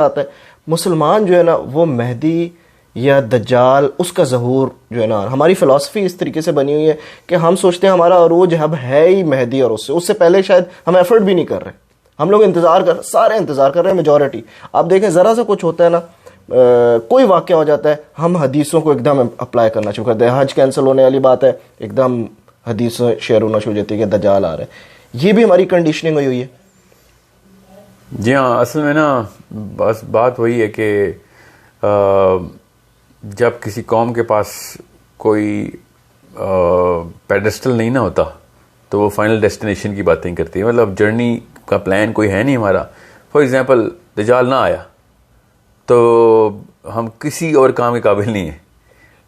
आता है मुसलमान जो है ना वो मेहदी या दज्जाल उसका ज़हूर जो है ना, हमारी फ़िलासफ़ी इस तरीके से बनी हुई है कि हम सोचते हैं हमारा अरूज अब है ही मेहदी और उससे पहले शायद हम एफर्ट भी नहीं कर रहे। हम लोग सारे इंतज़ार कर रहे हैं, मेजॉरिटी। आप देखें ज़रा सा कुछ होता है ना, कोई वाक़या हो जाता है, हम हदीसों को एकदम अप्लाई करना शुरू कर दें। हज कैंसिल होने वाली बात है, एकदम हदीसें शेयर होना शुरू हो जाती है कि दज्जाल आ रहा है। ये भी हमारी कंडीशनिंग हुई है। जी हाँ, असल में ना बस बात वही है कि जब किसी कौम के पास कोई पेडेस्टल नहीं ना होता तो वो फाइनल डेस्टिनेशन की बातें करती है। मतलब जर्नी का प्लान कोई है नहीं हमारा। फॉर एग्जांपल दज्जाल ना आया तो हम किसी और काम के काबिल नहीं है।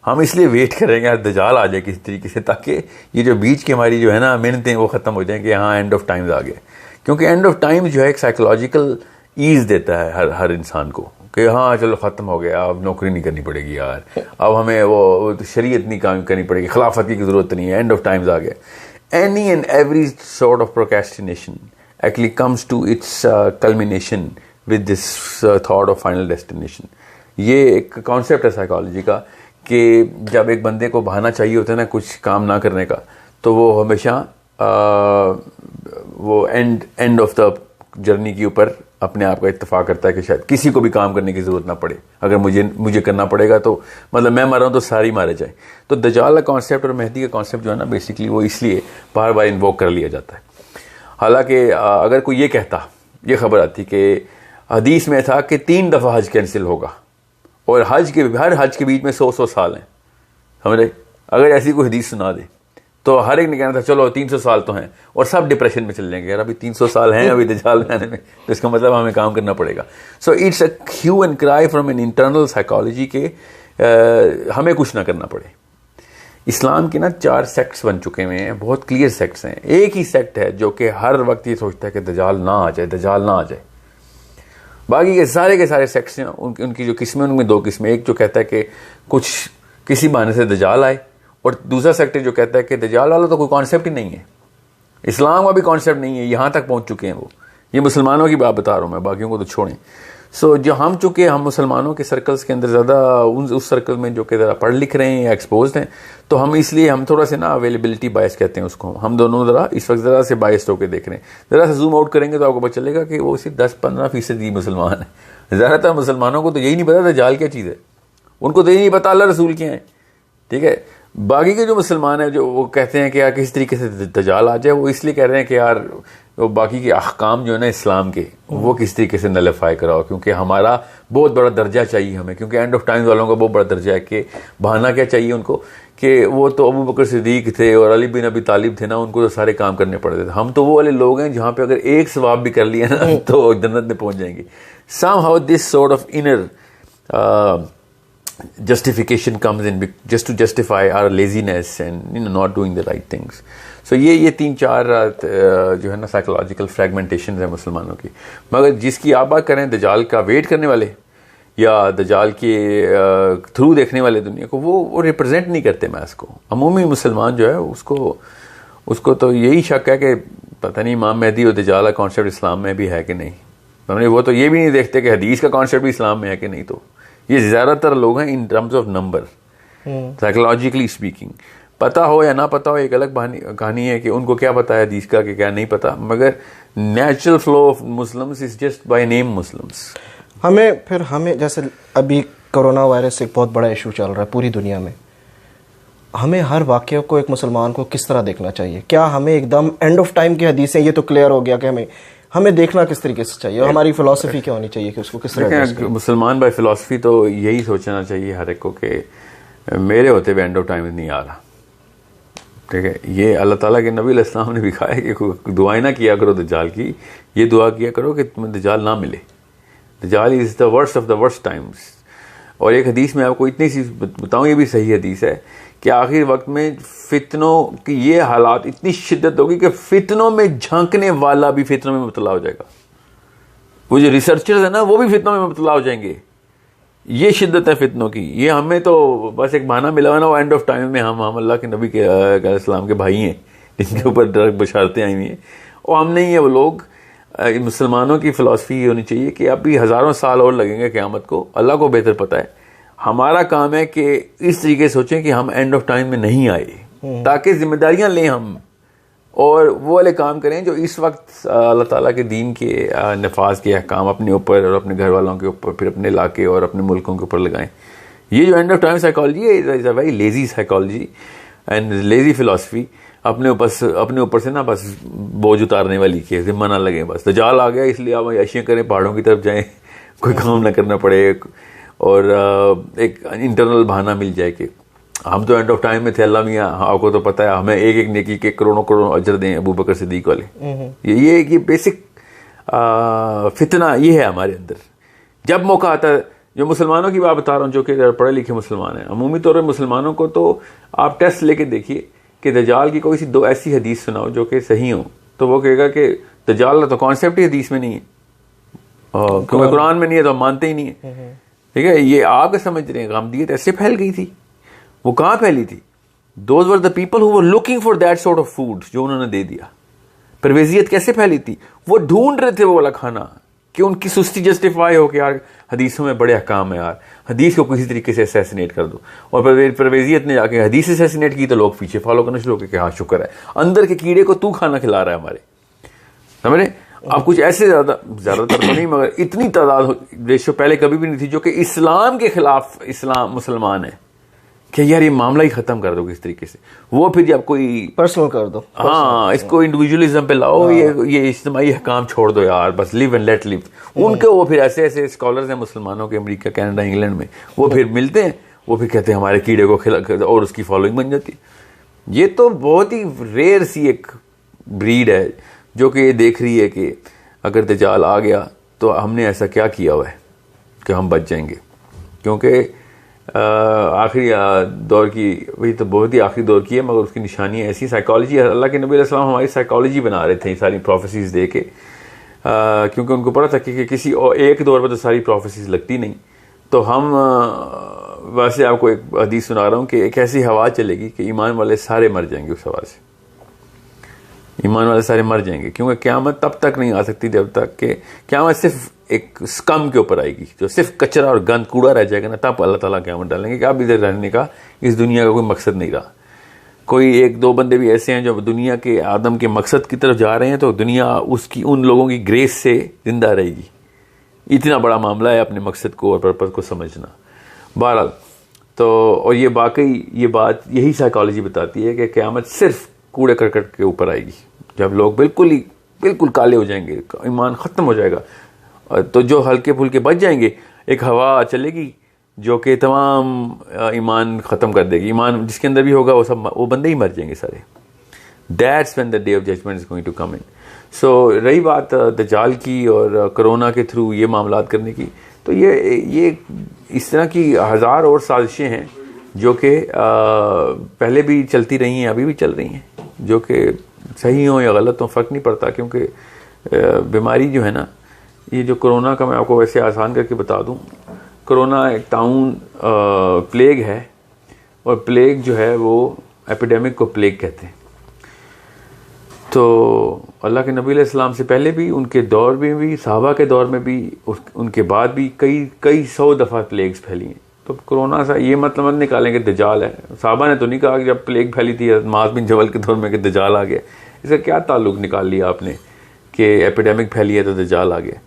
हम इसलिए वेट करेंगे यार दज्जाल आ जाए किसी तरीके से, ताकि ये जो बीच की हमारी जो है ना मेहनतें वो ख़त्म हो जाएं कि हाँ एंड ऑफ टाइम्स आ गए। क्योंकि एंड ऑफ टाइम जो है एक साइकोलॉजिकल ईज़ देता है हर इंसान को कि हाँ चलो ख़त्म हो गया, अब नौकरी नहीं करनी पड़ेगी यार, अब हमें वो शरीयत नहीं काम करनी पड़ेगी, खिलाफत की ज़रूरत नहीं है, एंड ऑफ टाइम्स आ गए। Any and every sort of procrastination actually comes to its culmination with this thought of final destination. ये एक कॉन्सेप्ट है साइकोलॉजी का कि जब एक बंदे को बहाना चाहिए होता है ना कुछ काम ना करने का, तो वो हमेशा वो एंड ऑफ द जर्नी के ऊपर अपने आप का इत्तेफाक करता है कि शायद किसी को भी काम करने की ज़रूरत ना पड़े। अगर मुझे करना पड़ेगा तो मतलब मैं मर रहा हूँ तो सारी मारे जाए। तो दज्जाल का कॉन्सेप्ट और मेहदी का कॉन्सेप्ट जो है ना बेसिकली वो इसलिए बार बार इन्वोक कर लिया जाता है। हालांकि अगर कोई ये कहता, ये खबर आती कि हदीस में था कि 3 दफ़ा हज कैंसिल होगा और हर हज के बीच में 100 साल हैं, समझे। अगर ऐसी कोई हदीस सुना दे तो हर एक ने कहना था चलो 300 साल तो हैं, और सब डिप्रेशन में चल जाएंगे यार अभी 300 साल हैं अभी दज्जाल आने में, तो इसका मतलब हमें काम करना पड़ेगा। So it's a hue and cry from an internal psychology के हमें कुछ ना करना पड़े। इस्लाम के ना 4 सेक्ट्स बन चुके हुए हैं, बहुत क्लियर सेक्ट्स हैं। एक ही सेक्ट है जो कि हर वक्त ये सोचता है कि दज्जाल ना आ जाए, दज्जाल ना आ जाए। बाकी के सारे सेक्ट्स हैं, उनकी जो किस्में उनमें 2 किस्में। एक जो कहता है कि कुछ किसी बहाने से दज्जाल आए, और दूसरा सेक्टर जो कहता है कि दज्जाल वाला तो कोई कॉन्सेप्ट ही नहीं है, इस्लाम का भी कॉन्सेप्ट नहीं है। यहाँ तक पहुँच चुके हैं वो। ये मुसलमानों की बात बता रहा हूँ मैं, बाकियों को तो छोड़ें। सो जो हम चुके हम मुसलमानों के सर्कल्स के अंदर ज़्यादा उस सर्कल में जो कि ज़रा पढ़ लिख रहे हैं या एक्सपोज हैं, तो हम इसलिए हम थोड़ा से ना अवेलेबिलिटी बायस कहते हैं उसको, हम दोनों ज़रा इस वक्त ज़रा से बायस्ड होकर देख रहे हैं। ज़रा से जूम आउट करेंगे तो आपको पता चलेगा कि वो सिर्फ 10-15% ही मुसलमान है। ज़्यादातर मुसलमानों को तो यही नहीं पता दज्जाल क्या चीज़ है, उनको तो यही नहीं पता अल्लाह रसूल क्या है, ठीक है। बाकी के जो मुसलमान हैं जो वो कहते हैं कि यार किसी तरीके से दज्जाल आ जाए, वो इसलिए कह रहे हैं कि यार वो बाकी के अहकाम जो है ना इस्लाम के वो किस तरीके से नलिफाई कराओ, क्योंकि हमारा बहुत बड़ा दर्जा चाहिए हमें, क्योंकि एंड ऑफ टाइम वालों का बहुत बड़ा दर्जा है कि बहाना क्या चाहिए उनको कि वो तो अबू बकर सिद्दीक थे और अली बिन अबी तालिब थे ना, उनको तो सारे काम करने पड़ते थे। हम तो वो वाले लोग हैं जहाँ पे अगर एक सवाब भी कर लिया ना तो जन्नत में पहुंच जाएंगे। somehow this sort of inner justification comes in just to justify our laziness and not doing the right things. So ये 3-4 जो है ना साइकोलॉजिकल फ्रेगमेंटेशन है मुसलमानों की। मगर जिसकी आप बात करें दज्जाल का वेट करने वाले या दज्जाल के थ्रू देखने वाले दुनिया को, वो रिप्रेजेंट नहीं करते मैस को। अमूमी मुसलमान जो है उसको तो यही शक है कि पता नहीं इमाम मेहदी और दज्जाल का कॉन्सेप्ट इस्लाम में भी है कि नहीं। वो तो ये भी नहीं देखते कि हदीस का कॉन्सेप्ट भी इस्लाम में है कि नहीं। तो ये ज़्यादातर लोग हैं in terms of number, psychologically speaking. पता हो या ना पता हो एक अलग कहानी है कि उनको क्या पता है हदीस का कि क्या नहीं पता, मगर natural flow of Muslims is just by name Muslims. हमें जैसे अभी कोरोना वायरस एक बहुत बड़ा इशू चल रहा है पूरी दुनिया में, हमें हर वाक़े को एक मुसलमान को किस तरह देखना चाहिए? क्या हमें एकदम एंड ऑफ टाइम की हदीसें, ये तो क्लियर हो गया कि हमें देखना किस तरीके से चाहिए, और हमारी फिलॉसफी क्या होनी चाहिए कि उसको किस तरह? मुसलमान बाय फिलॉसफी तो यही सोचना चाहिए हर एक को कि मेरे होते हुए एंड ऑफ टाइम नहीं आ रहा, ठीक है। ये अल्लाह ताला के नबी अलैहि सलाम ने भी कहा है कि दुआएं ना किया करो दज्जाल की, ये दुआ किया करो कि तुम्हें दज्जाल ना मिले। दज्जाल is the worst of the worst times. और एक हदीस में आपको इतनी सी बताऊँ, ये भी सही हदीस है कि आखिर वक्त में फितनों की ये हालात इतनी शिद्दत होगी कि फितनों में झांकने वाला भी फितनों में मुब्तला हो जाएगा। वो जो रिसर्चर्स है ना वो भी फितनों में मुब्तला हो जाएंगे। ये शिद्दत है फितनों की। ये हमें तो बस एक बहाना मिला हुआ ना, वो एंड ऑफ टाइम में हम अल्लाह के नबी के इस्लाम के भाई हैं जिनके ऊपर डर बशारतें आई हुई हैं, और हम नहीं है वो लोग मुसलमानों की फिलॉसफी ये होनी चाहिए कि अभी हज़ारों साल और लगेंगे क़यामत को, अल्लाह को बेहतर पता है। हमारा काम है कि इस तरीके से सोचें कि हम एंड ऑफ टाइम में नहीं आए, ताकि जिम्मेदारियां लें हम और वो वाले काम करें जो इस वक्त अल्लाह ताला के दीन के नफाज के अहकाम अपने ऊपर और अपने घर वालों के ऊपर, फिर अपने इलाके और अपने मुल्कों के ऊपर लगाएं। ये जो एंड ऑफ टाइम साइकोलॉजी है is a very lazy psychology and lazy philosophy. अपने ऊपर से ना बस बोझ उतारने वाली कि जिम्मा ना लगे, बस दजाल आ गया इसलिए आप ऐशियाँ करें, पहाड़ों की तरफ जाएं, कोई काम ना करना पड़े और एक इंटरनल बहाना मिल जाए कि हम तो एंड ऑफ टाइम में थे, अल्लाह मियाँ आपको तो पता है हमें एक एक नेकी के करोड़ों करोड़ों अजर दें, अबू बकर सिद्दीक वाले। ये बेसिक फितना ये है हमारे अंदर। जब मौका आता है, जो मुसलमानों की बात बता रहा हूँ जो कि पढ़े लिखे मुसलमान हैं, अमूमी तौर पर मुसलमानों को तो आप टेस्ट लेके देखिए कि दजाल की कोई सी दो ऐसी हदीस सुनाओ जो कि सही हो, तो वो कहेगा कि दजाल तो कॉन्सेप्ट ही हदीस में नहीं है, क्योंकि कुरान में नहीं है तो हम मानते ही नहीं है। ठीक है, ये आप समझ रहे हैं गामदीयत ऐसे फैल गई थी। वो कहाँ फैली थी? Those were the people who were looking for that sort of food जो उन्होंने दे दिया। परवेजियत कैसे फैली थी? वो ढूंढ रहे थे वो वाला खाना कि उनकी सुस्ती जस्टिफाई हो कि यार हदीसों में बड़े अहकाम है, यार हदीस को किसी तरीके से असैसिनेट कर दो। और परवेजियत ने जाके हदीस असैसिनेट की तो लोग पीछे फॉलो करना शुरू हो गए, हाँ शुक्र है अंदर के कीड़े को तू खाना खिला रहा है हमारे, समझ रहे? अब कुछ ऐसे ज्यादातर तो नहीं मगर इतनी तादाद रेशो पहले कभी भी नहीं थी जो कि इस्लाम के खिलाफ इस्लाम मुसलमान है कि यार ये मामला ही खत्म कर दो किस तरीके से। वो फिर जब कोई पर्सनल कर दो, हाँ इसको इंडिविजुअलिज्म पे लाओ, ये इज्तिमाई हकाम छोड़ दो यार, बस लिव एंड लेट लिव। उनके वो फिर ऐसे ऐसे स्कॉलर्स हैं मुसलमानों के, अमेरिका कनाडा इंग्लैंड में, वो फिर मिलते हैं, वो फिर कहते हैं हमारे कीड़े को खिला और उसकी फॉलोइंग बन जाती है। ये तो बहुत ही रेयर सी एक ब्रीड है जो कि ये देख रही है कि अगर दज्जाल आ गया तो हमने ऐसा क्या किया हुआ है कि हम बच जाएंगे। क्योंकि आखिरी दौर की, वही तो बहुत ही आखिरी दौर की है, मगर उसकी निशानी ऐसी साइकोलॉजी, अल्लाह के नबी अलैहिस्सलाम हमारी साइकोलॉजी बना रहे थे सारी प्रोफेसीज दे के, क्योंकि उनको पता था कि किसी और एक दौर पर तो सारी प्रोफेसीज लगती नहीं। तो हम वैसे आपको एक हदीस सुना रहा हूँ कि एक ऐसी हवा चलेगी कि ईमान वाले सारे मर जाएंगे उस हवा से, ईमान वाले सारे मर जाएंगे। क्योंकि क़यामत तब तक नहीं आ सकती जब तक कि क़यामत सिर्फ एक स्कम के ऊपर आएगी, जो सिर्फ कचरा और गंद कूड़ा रह जाएगा ना, तब अल्लाह ताला क़यामत डालेंगे कि अब इधर रहने का इस दुनिया का कोई मकसद नहीं रहा। कोई एक दो बंदे भी ऐसे हैं जो दुनिया के आदम के मकसद की तरफ जा रहे हैं, तो दुनिया उसकी उन लोगों की ग्रेस से जिंदा रहेगी। इतना बड़ा मामला है अपने मकसद को और पर्पज़ को समझना। बहरहाल तो और ये वाकई ये बात यही साइकोलॉजी बताती है कि क़यामत सिर्फ कूड़े करकट के ऊपर आएगी, जब लोग बिल्कुल काले हो जाएंगे, ईमान ख़त्म हो जाएगा। तो जो हल्के फुल्के बच जाएंगे, एक हवा चलेगी जो कि तमाम ईमान ख़त्म कर देगी। ईमान जिसके अंदर भी होगा वो बंदे ही मर जाएंगे सारे। That's when the day of judgment is going to come in. So रही बात दज्जाल की और कोरोना के थ्रू ये मामलात करने की, तो ये इस तरह की हज़ार और साजिशें हैं जो कि पहले भी चलती रही हैं, अभी भी चल रही हैं, जो कि सही हो या गलत हो फ़र्क नहीं पड़ता। क्योंकि बीमारी जो है ना, ये जो कोरोना का मैं आपको वैसे आसान करके बता दूं, कोरोना एक टाउन प्लेग है, और प्लेग जो है वो एपिडेमिक को प्लेग कहते हैं। तो अल्लाह के नबी अलैहिस्सलाम से पहले भी, उनके दौर में भी, सहाबा के दौर में भी, उनके बाद भी कई सौ दफ़ा प्लेग्स फैली हैं। तो कोरोना सा ये मतलब मत निकालें कि दज्जाल है। सहाबा ने तो नहीं कहा कि जब प्लेग फैली थी माज़ बिन जबल के दौर में कि दज्जाल आ गया। इसका क्या ताल्लुक़ निकाल लिया आपने कि एपिडेमिक फैली है तो दज्जाल आ गया।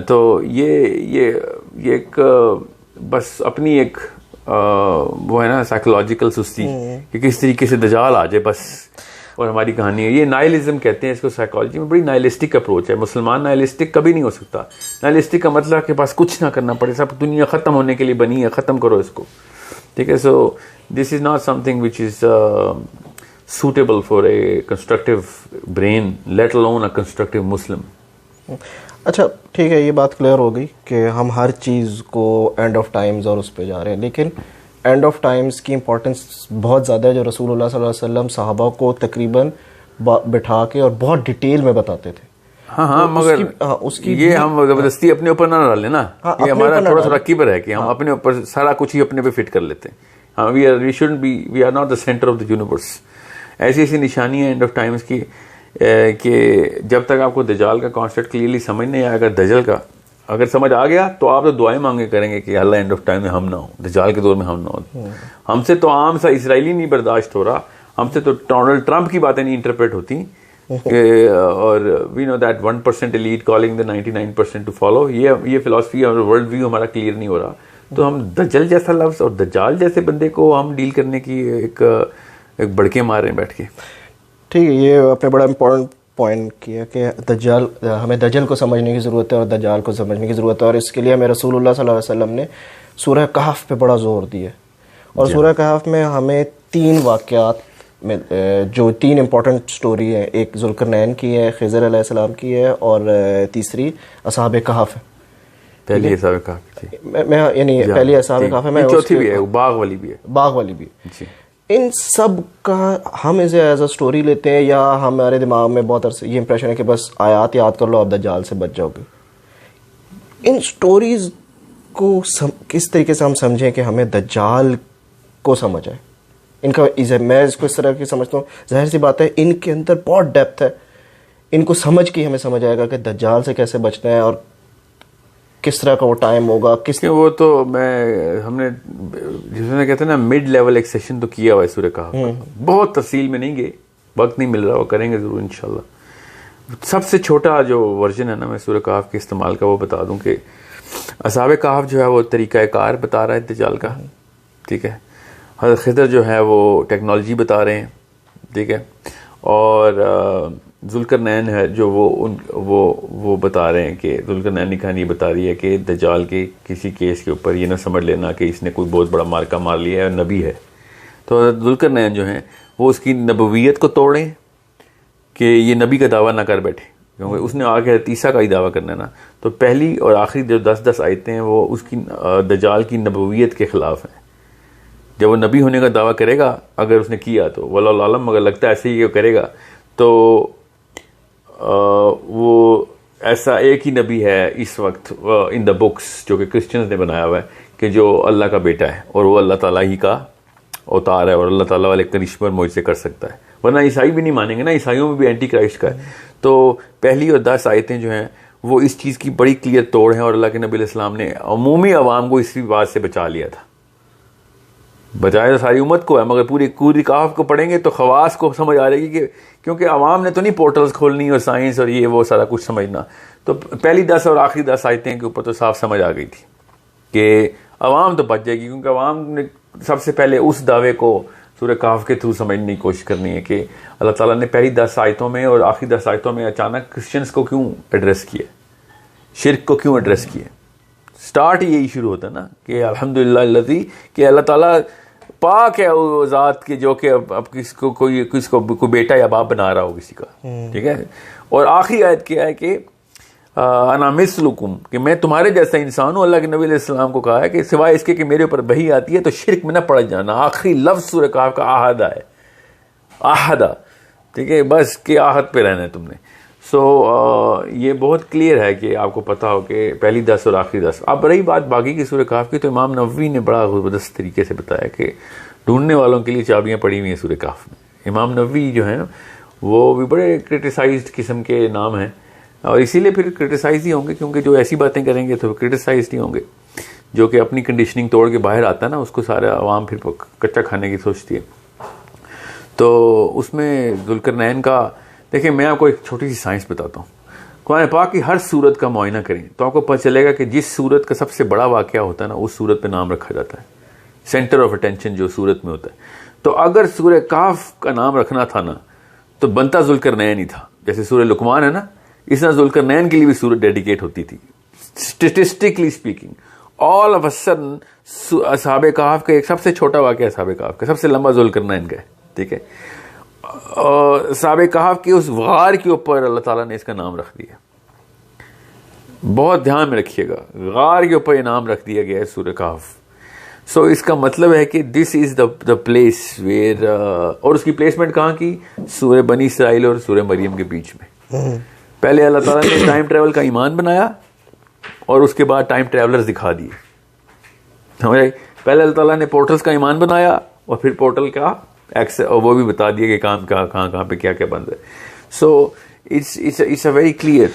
तो ये एक बस अपनी एक वो है ना साइकोलॉजिकल सुस्ती कि किस तरीके से दज्जाल आ जाए बस, और हमारी कहानी है। ये नाइलिज्म कहते हैं इसको साइकोलॉजी में, बड़ी नाइलिस्टिक अप्रोच है। मुसलमान नाइलिस्टिक कभी नहीं हो सकता। नाइलिस्टिक का मतलब कि पास कुछ ना करना पड़े, सब दुनिया ख़त्म होने के लिए बनी है, ख़त्म करो इसको, ठीक है। So this is not something which is suitable for a constructive brain, let alone a constructive Muslim. अच्छा ठीक है, ये बात क्लियर हो गई कि हम हर चीज़ को एंड ऑफ टाइम्स और उस पे जा रहे हैं, लेकिन एंड ऑफ टाइम्स की इंपॉर्टेंस बहुत ज़्यादा है, जो रसूलुल्लाह सल्लल्लाहु अलैहि वसल्लम सहाबा को तकरीबन बिठा के और बहुत डिटेल में बताते थे। हाँ, मगर उसकी ये हम ज़बरदस्ती अपने ऊपर ना डालें ना। ये हमारा थोड़ा किबर है कि हम अपने ऊपर सारा कुछ ही अपने पे फिट कर लेते हैं। हाँ, we are not the centre of the universe. ऐसी निशानी है एंड ऑफ टाइम्स की। कि जब तक आपको दजाल का कॉन्सेप्ट क्लियरली समझ नहीं आएगा, दजल का अगर समझ आ गया तो आप तो दुआएं मांगे करेंगे कि अल्लाह एंड ऑफ टाइम में हम ना हो, दजाल के दौर में हम ना हो। हमसे तो आम सा इसराइली नहीं बर्दाश्त हो रहा, हमसे तो डोनाल्ड ट्रंप की बातें नहीं इंटरप्रेट होती और we know that 1% elite calling the 99% to follow, ये फिलॉसफी और वर्ल्ड व्यू हमारा क्लियर नहीं हो रहा। तो हम दजल जैसा लफ्ज और दजाल जैसे बंदे को हम डील करने की एक बड़के मार रहे हैं बैठ के। ठीक है, ये आपने बड़ा इंपॉर्टेंट पॉइंट किया कि दज्जाल, हमें दज्जल को समझने की ज़रूरत है और दज्जाल को समझने की ज़रूरत है, और इसके लिए हमें रसूलुल्लाह सल्लल्लाहु अलैहि वसल्लम ने सूरह कहफ पे बड़ा ज़ोर दिया। और सूरह कहफ में हमें 3 वाक़यात में जो 3 इंपॉर्टेंट स्टोरी है, एक ज़ुल्करनैन की है, खिज़र अलैहिस्सलाम की है, और तीसरी असहाब कहफ है। पहली असहाब कहफ थी, मैं यानी पहली असहाब कहफ है, मैं चौथी भी है, बाग वाली भी है, बाग वाली भी है। इन सब का हम इसे एज अ स्टोरी लेते हैं, या हमारे दिमाग में बहुत अरसे ये इंप्रेशन है कि बस आयात याद कर लो आप दज्जाल से बच जाओगे। इन स्टोरीज को किस तरीके से हम समझें कि हमें दज्जाल को समझ आए, इनका मैं इसको इस तरह की समझता हूँ, जाहिर सी बात है इनके अंदर बहुत डेप्थ है, इनको समझ के हमें समझ आएगा कि दज्जाल से कैसे बचना है और किस तरह का वो टाइम होगा, किस वो तो हमने जिसमें कहते हैं ना मिड लेवल एक सेशन तो किया हुआ है सूरह कहफ, बहुत तफसील में नहीं गए, वक्त नहीं मिल रहा, वो करेंगे जरूर इंशाल्लाह। सबसे छोटा जो वर्जन है ना मैं सूरह कहफ के इस्तेमाल का वो बता दूं कि असहाब कहफ जो है वो तरीक़ाकार बता रहा है दज्जाल का, ठीक है। हज़रत खिज़र जो है वो टेक्नोलॉजी बता रहे हैं, ठीक है। और ज़ुल्करनैन है जो वो बता रहे हैं कि ज़ुल्करनैन की कहानी बता रही है कि दज्जाल के किसी केस के ऊपर ये ना समझ लेना कि इसने कोई बहुत बड़ा मार्का मार लिया है और नबी है। तो ज़ुल्करनैन जो है वो उसकी नबवियत को तोड़ें कि ये नबी का दावा ना कर बैठे, क्योंकि उसने आगे तीसरा का ही दावा करना है ना। तो पहली और आखिरी जो 10-10 आयतें हैं वो उसकी दज्जाल की नबवियत के ख़िलाफ़ हैं। जब वो नबी होने का दावा करेगा, अगर उसने किया तो वल्लाहु आलम, मगर लगता है ऐसे ही करेगा, तो वो ऐसा एक ही नबी है इस वक्त इन द बुक्स जो कि क्रिश्चियंस ने बनाया हुआ है कि जो अल्लाह का बेटा है और वो अल्लाह ताला ही का अवतार है और अल्लाह ताला वाले करिश्मा मुझसे कर सकता है, वरना ईसाई भी नहीं मानेंगे ना, ईसाइयों में भी एंटी क्राइस्ट का है। तो पहली और 10 आयतें जो हैं वो इस चीज़ की बड़ी क्लियर तोड़ है, और अल्लाह के नबी अलैहिस्सलाम ने अमूमी अवाम को इसी बात से बचा लिया था। बचाया तो सारी उम्मत को है, मगर पूरी कहफ को पढ़ेंगे तो खवास को समझ आ रहेगी कि क्योंकि आवाम ने तो नहीं पोर्टल्स खोलनी और साइंस और ये वो सारा कुछ समझना। तो पहली 10 और आखिरी 10 आयतें के ऊपर तो साफ समझ आ गई थी कि आवाम तो बच जाएगी, क्योंकि आवाम ने सबसे पहले उस दावे को सूरह कहफ के थ्रू समझने की कोशिश करनी है कि अल्लाह ताला ने पहली 10 आयतों में और आखिरी 10 आयतों में अचानक क्रिश्चियंस को क्यों एड्रेस किया, शिर्क को क्यों एड्रेस किया। स्टार्ट यही शुरू होता है ना कि अल्हम्दुलिल्लाह लज़ी, कि अल्लाह ताला पाक है वो ज़ात के जो कि अब किसको कोई बेटा या बाप बना रहा हो किसी का, ठीक है। और आखिरी आयत क्या है कि अना मिस्लुकुम, कि मैं तुम्हारे जैसा इंसान हूँ। अल्लाह के नबी अलैहिस्सलाम को कहा है कि सिवाय इसके कि मेरे ऊपर वही आती है तो शिर्क में न पड़ जाना। आखिरी लफ्ज़ सूरह कहफ का आहदा है, आहदा, ठीक है, बस के आहद पे रहना है तुमने। ये बहुत क्लियर है कि आपको पता हो कि पहली 10 और आखिरी 10। अब रही बात बाकी की सूरह कहफ की, तो इमाम नववी ने बड़ा ज़बरदस्त तरीके से बताया कि ढूंढने वालों के लिए चाबियाँ पड़ी हुई हैं सूरह कहफ में। इमाम नववी जो है वो भी बड़े क्रिटिसाइज्ड किस्म के नाम हैं, और इसीलिए फिर क्रिटिसाइज ही होंगे, क्योंकि जो ऐसी बातें करेंगे तो क्रिटिसाइज नहीं होंगे। जो कि अपनी कंडीशनिंग तोड़ के बाहर आता है ना, उसको सारा आवाम फिर कच्चा खाने की सोचती है। तो उसमें ज़ुल्करनैन का देखिए, मैं आपको एक छोटी सी साइंस बताता हूँ। कुरान पाक की हर सूरत का मुआयना करें तो आपको पता चलेगा कि जिस सूरत का सबसे बड़ा वाक़या होता है ना, उस सूरत पे नाम रखा जाता है, सेंटर ऑफ अटेंशन जो सूरत में होता है। तो अगर सूरह कहफ का नाम रखना था ना, तो बनता ज़ुल्करनैन ही था। जैसे सूरह लुकमान है ना, इस तरह ज़ुल्करनैन के लिए भी सूरत डेडिकेट होती थी। Statistically speaking, all of a sudden असहाबे कहफ का एक सबसे छोटा वाक़या असहाबे कहफ का, सबसे लंबा ज़ुल्करनैन का है, ठीक है। असहाबे कहफ के उस गार के ऊपर अल्लाह ताला ने इसका नाम रख दिया। बहुत ध्यान में रखिएगा, गार के ऊपर ये नाम रख दिया गया है सूरह कहफ। इसका मतलब है कि this is the place where, और उसकी प्लेसमेंट कहाँ की, सूरह बनी इसराइल और सूरह मरियम के बीच में। पहले अल्लाह ताला ने टाइम ट्रेवल का ईमान बनाया और उसके बाद टाइम ट्रेवलर्स दिखा दिए, समझ आए। पहले अल्लाह ताला ने पोर्टल्स का ईमान बनाया और फिर पोर्टल का एक्सेस, और वो भी बता दिया कि काम कहाँ पे क्या क्या बंद है। So it's a very clear